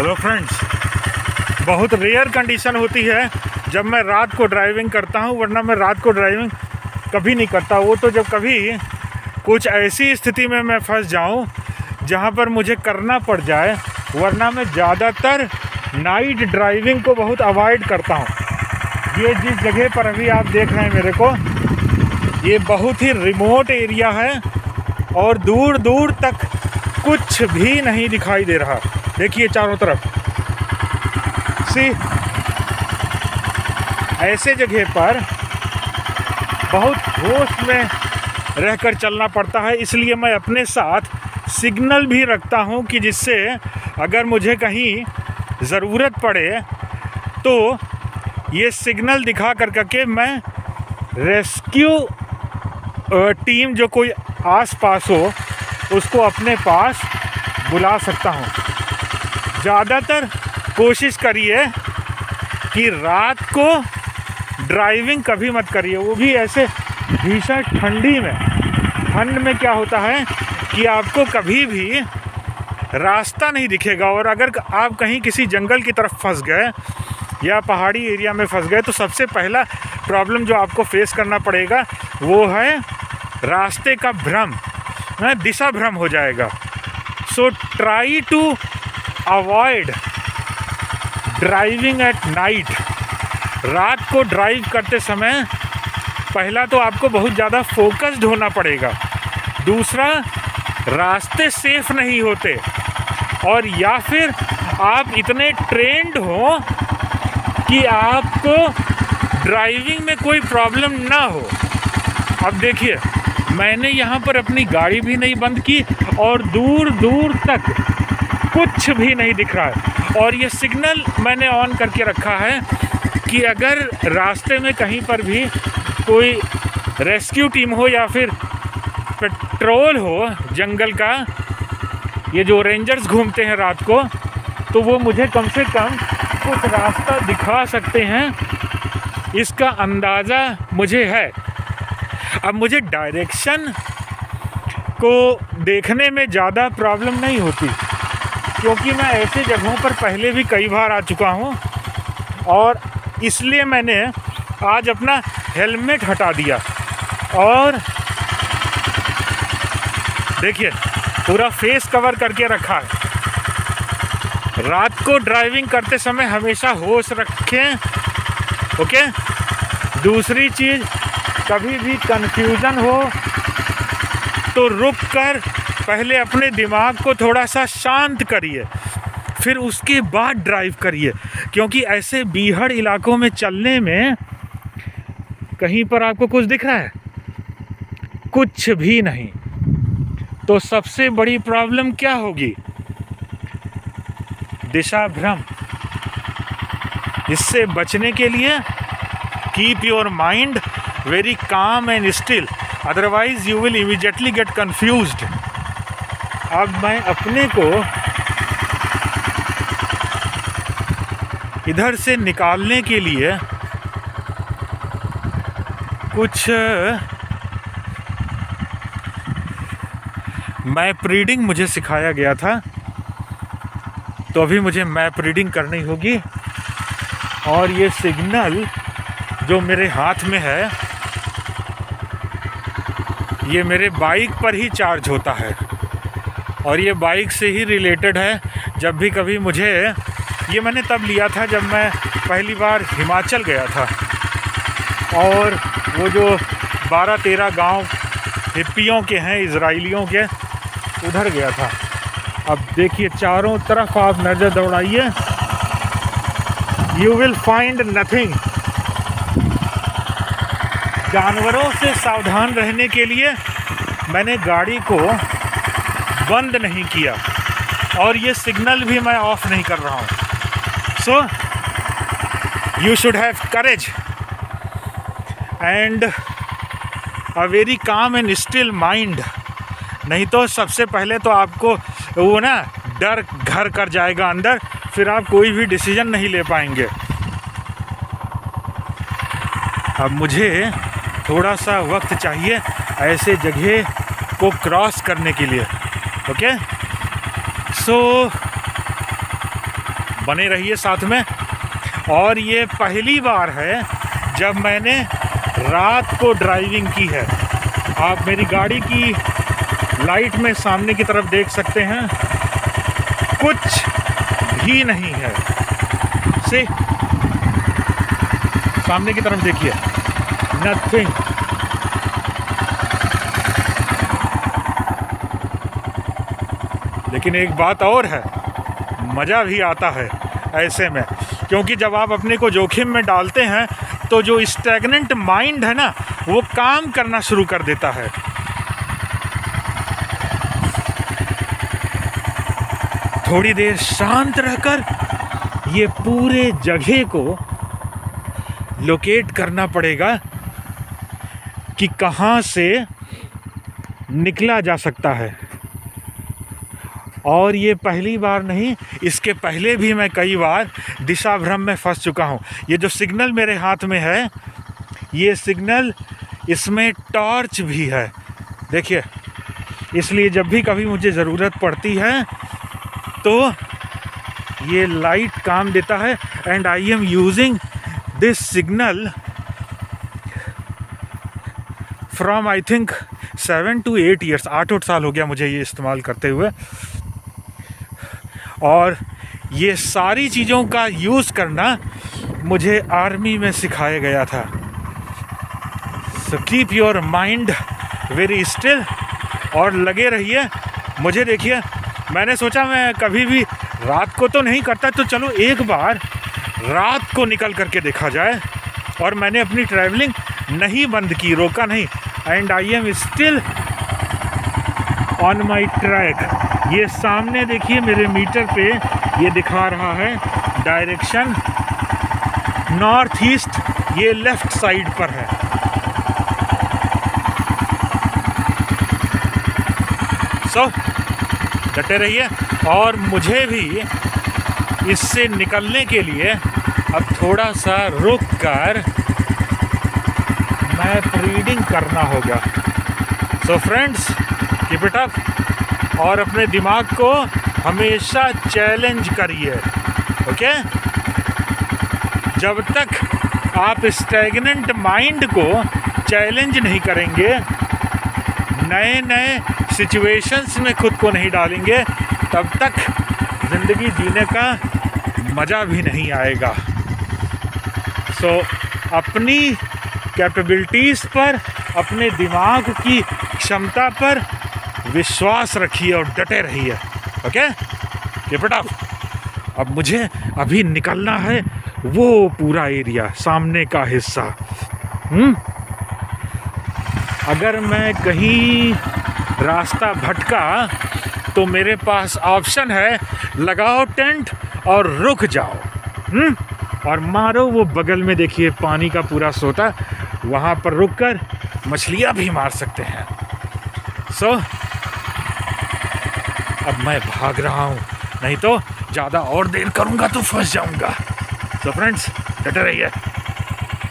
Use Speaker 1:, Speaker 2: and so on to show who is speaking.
Speaker 1: Hello friends, बहुत rare condition होती है जब मैं रात को ड्राइविंग करता हूं, वरना मैं रात को ड्राइविंग कभी नहीं करता। वो तो जब कभी कुछ ऐसी स्थिति में मैं फंस जाऊं जहां पर मुझे करना पड़ जाए, वरना मैं ज़्यादातर नाइट ड्राइविंग को बहुत अवॉइड करता हूं। ये जिस जगह पर अभी आप देख रहे हैं मेरे को, ये बहुत ही रिमोट एरिया है और दूर दूर तक कुछ भी नहीं दिखाई दे रहा। देखिए चारों तरफ ऐसे जगह पर बहुत होश में रहकर चलना पड़ता है। इसलिए मैं अपने साथ सिग्नल भी रखता हूं कि जिससे अगर मुझे कहीं ज़रूरत पड़े तो ये सिग्नल दिखा कर के मैं रेस्क्यू टीम जो कोई आस पास हो उसको अपने पास बुला सकता हूं। ज़्यादातर कोशिश करिए कि रात को ड्राइविंग कभी मत करिए, वो भी ऐसे भीषण ठंडी में। ठंड में क्या होता है कि आपको कभी भी रास्ता नहीं दिखेगा, और अगर आप कहीं किसी जंगल की तरफ फंस गए या पहाड़ी एरिया में फंस गए तो सबसे पहला प्रॉब्लम जो आपको फेस करना पड़ेगा वो है रास्ते का भ्रम, दिशा भ्रम हो जाएगा। So try to avoid driving at night. रात को ड्राइव करते समय पहला तो आपको बहुत ज़्यादा फोकस्ड होना पड़ेगा, दूसरा रास्ते सेफ नहीं होते, और या फिर आप इतने ट्रेंड हो कि आपको ड्राइविंग में कोई प्रॉब्लम ना हो। अब देखिए, मैंने यहाँ पर अपनी गाड़ी भी नहीं बंद की और दूर दूर तक कुछ भी नहीं दिख रहा है, और ये सिग्नल मैंने ऑन करके रखा है कि अगर रास्ते में कहीं पर भी कोई रेस्क्यू टीम हो या फिर पेट्रोल हो जंगल का, ये जो रेंजर्स घूमते हैं रात को, तो वो मुझे कम से कम कुछ रास्ता दिखा सकते हैं, इसका अंदाज़ा मुझे है। अब मुझे डायरेक्शन को देखने में ज़्यादा प्रॉब्लम नहीं होती, क्योंकि मैं ऐसे जगहों पर पहले भी कई बार आ चुका हूँ, और इसलिए मैंने आज अपना हेलमेट हटा दिया। और देखिए, पूरा फेस कवर करके रखा है। रात को ड्राइविंग करते समय हमेशा होश रखें, ओके। दूसरी चीज़, कभी भी कंफ्यूजन हो तो रुक कर पहले अपने दिमाग को थोड़ा सा शांत करिए, फिर उसके बाद ड्राइव करिए, क्योंकि ऐसे बीहड़ इलाकों में चलने में कहीं पर आपको कुछ दिख रहा है, कुछ भी नहीं, तो सबसे बड़ी प्रॉब्लम क्या होगी? दिशा भ्रम। इससे बचने के लिए keep your mind very calm and still, otherwise you will immediately get confused। अब मैं अपने को इधर से निकालने के लिए कुछ मैप रीडिंग मुझे सिखाया गया था, तो अभी मुझे मैप रीडिंग करनी होगी। और ये सिग्नल जो मेरे हाथ में है, ये मेरे बाइक पर ही चार्ज होता है, और ये बाइक से ही रिलेटेड है। जब भी कभी मुझे, ये मैंने तब लिया था जब मैं पहली बार हिमाचल गया था, और वो जो 12-13 गांव हिप्पियों के हैं, इजराइलियों के, उधर गया था। अब देखिए, चारों तरफ आप नज़र दौड़ाइए, यू विल फाइंड नथिंग। जानवरों से सावधान रहने के लिए मैंने गाड़ी को बंद नहीं किया, और ये सिग्नल भी मैं ऑफ नहीं कर रहा हूँ। So you should have courage and a very calm and still mind. नहीं तो सबसे पहले तो आपको वो डर घर कर जाएगा अंदर, फिर आप कोई भी डिसीजन नहीं ले पाएंगे। अब मुझे थोड़ा सा वक्त चाहिए ऐसे जगह को क्रॉस करने के लिए, ओके। सो बने रहिए साथ में। और ये पहली बार है जब मैंने रात को ड्राइविंग की है। आप मेरी गाड़ी की लाइट में सामने की तरफ देख सकते हैं, कुछ भी नहीं है। से सामने की तरफ देखिए, नथिंग। लेकिन एक बात और है, मज़ा भी आता है ऐसे में, क्योंकि जब आप अपने को जोखिम में डालते हैं तो जो स्टैग्नेंट माइंड है ना, वो काम करना शुरू कर देता है। थोड़ी देर शांत रहकर ये पूरे जगह को लोकेट करना पड़ेगा कि कहाँ से निकला जा सकता है। और ये पहली बार नहीं, इसके पहले भी मैं कई बार दिशा भ्रम में फंस चुका हूँ। ये जो सिग्नल मेरे हाथ में है, ये सिग्नल, इसमें टॉर्च भी है, देखिए। इसलिए जब भी कभी मुझे ज़रूरत पड़ती है तो ये लाइट काम देता है। And I am using this signal from I think 7 to 8 years, 8 साल हो गया मुझे ये इस्तेमाल करते हुए। और ये सारी चीज़ों का यूज़ करना मुझे आर्मी में सिखाया गया था। So keep your mind very still और लगे रहिए। मुझे देखिए, मैंने सोचा मैं कभी भी रात को तो नहीं करता, तो चलो एक बार रात को निकल करके देखा जाए। और मैंने अपनी ट्रैवलिंग नहीं बंद की, रोका नहीं। And I am still on my track. ये सामने देखिए मेरे मीटर पे ये दिखा रहा है डायरेक्शन नॉर्थ ईस्ट, ये लेफ्ट साइड पर है। सो डटे रहिए। और मुझे भी इससे निकलने के लिए अब थोड़ा सा रुक कर मैप रीडिंग करना होगा। So friends, keep it up और अपने दिमाग को हमेशा चैलेंज करिए, ओके। जब तक आप स्टैग्नेंट माइंड को चैलेंज नहीं करेंगे, नए नए सिचुएशंस में खुद को नहीं डालेंगे, तब तक ज़िंदगी जीने का मज़ा भी नहीं आएगा। सो अपनी कैपेबिलिटीज़ पर, अपने दिमाग की क्षमता पर विश्वास रखिए और डटे रहिए, ओके। Keep it up. अब मुझे अभी निकलना है वो पूरा एरिया, सामने का हिस्सा। अगर मैं कहीं रास्ता भटका तो मेरे पास ऑप्शन है, लगाओ टेंट और रुक जाओ। और मारो वो बगल में देखिए पानी का पूरा सोता, वहाँ पर रुककर मछलियाँ भी मार सकते हैं। सो अब मैं भाग रहा हूँ, नहीं तो ज़्यादा और देर करूँगा तो फंस जाऊँगा। सो फ्रेंड्स, डटे रहिए।